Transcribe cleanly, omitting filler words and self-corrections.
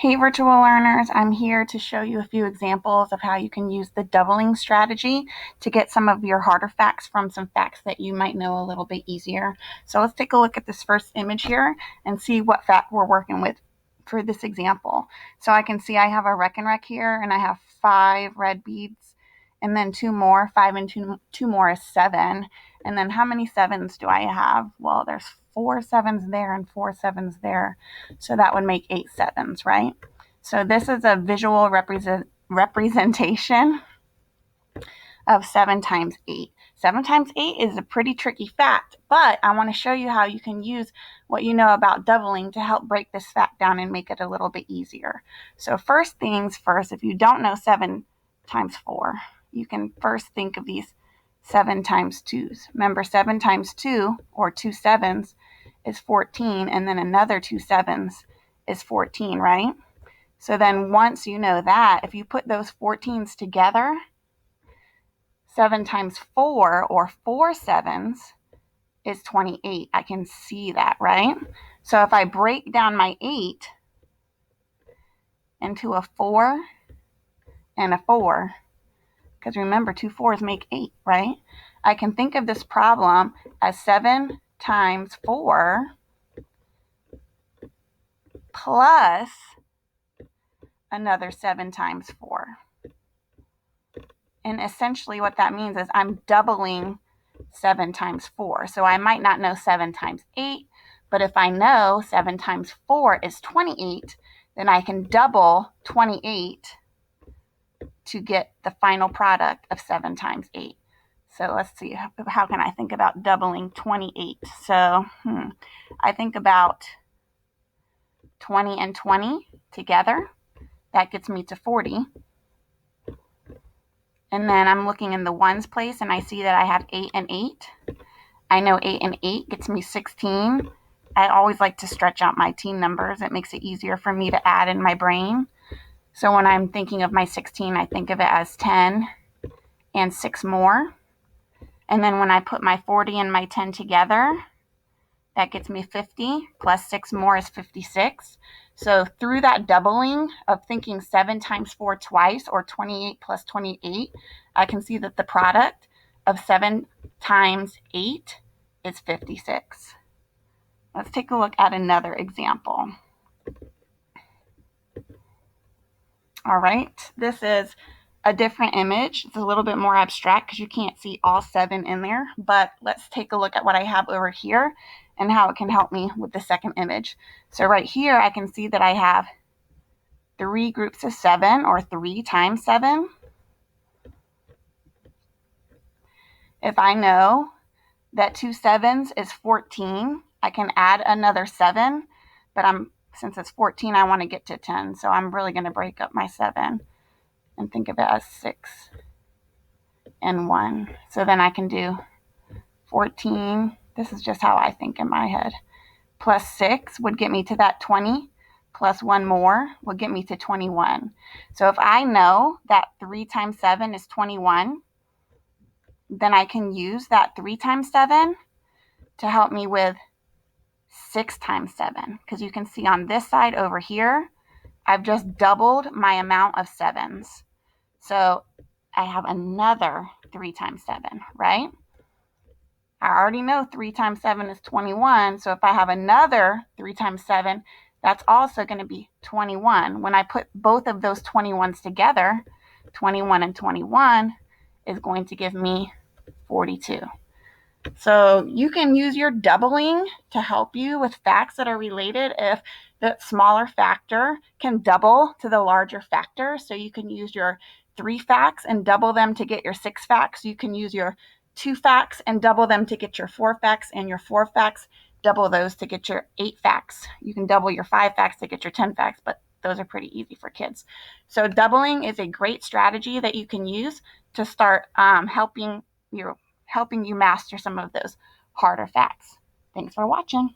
Hey virtual learners, I'm here to show you a few examples of how you can use the doubling strategy to get some of your harder facts from some facts that you might know a little bit easier. So let's take a look at this first image here and see what fact we're working with for this example. So I can see I have a Rec and Rec here, and I have 5 red beads and then 2 more. 5 and 2 more is 7. And then how many 7s do I have? Well, there's 4 7s there and 4 7s there. So that would make 8 7s, right? So this is a visual representation of 7 times 8. 7 times 8 is a pretty tricky fact, but I want to show you how you can use what you know about doubling to help break this fact down and make it a little bit easier. So first things first, if you don't know 7 times 4, you can first think of these 7 times 2's. Remember, 7 times 2, or 2 7s, is 14, and then another 2 7s is 14, right? So then once you know that, if you put those 14s together, 7 times 4, or 4 7s, is 28. I can see that, right? So if I break down my 8 into a 4 and a 4, because remember, 2 4s make 8, right? I can think of this problem as 7 times 4 plus another 7 times 4. And essentially what that means is I'm doubling 7 times 4. So I might not know 7 times 8, but if I know 7 times 4 is 28, then I can double 28 to get the final product of 7 times 8. So let's see, how can I think about doubling 28? So I think about 20 and 20 together. That gets me to 40. And then I'm looking in the ones place, and I see that I have 8 and 8. I know 8 and 8 gets me 16. I always like to stretch out my teen numbers. It makes it easier for me to add in my brain. So when I'm thinking of my 16, I think of it as 10 and 6 more. And then when I put my 40 and my 10 together, that gets me 50, plus 6 more is 56. So through that doubling of thinking 7 times 4 twice, or 28 plus 28, I can see that the product of 7 times 8 is 56. Let's take a look at another example. All right, this is a different image. It's a little bit more abstract because you can't see all 7 in there, but let's take a look at what I have over here and how it can help me with the second image. So right here, I can see that I have 3 groups of 7, or 3 times 7. If I know that 2 7s is 14, I can add another 7, but since it's 14, I want to get to 10, so I'm really going to break up my 7 and think of it as 6 and 1. So then I can do 14. This is just how I think in my head. Plus 6 would get me to that 20. Plus 1 more would get me to 21. So if I know that 3 times 7 is 21, then I can use that 3 times 7 to help me with 6 times 7. Because you can see on this side over here, I've just doubled my amount of 7s. So I have another 3 times 7, right? I already know 3 times 7 is 21. So if I have another 3 times 7, that's also going to be 21. When I put both of those 21s together, 21 and 21 is going to give me 42. So you can use your doubling to help you with facts that are related if the smaller factor can double to the larger factor. So you can use your 3 facts and double them to get your 6 facts. You can use your 2 facts and double them to get your 4 facts, and your 4 facts, double those to get your 8 facts. You can double your 5 facts to get your 10 facts, but those are pretty easy for kids. So doubling is a great strategy that you can use to start helping you master some of those harder facts. Thanks for watching.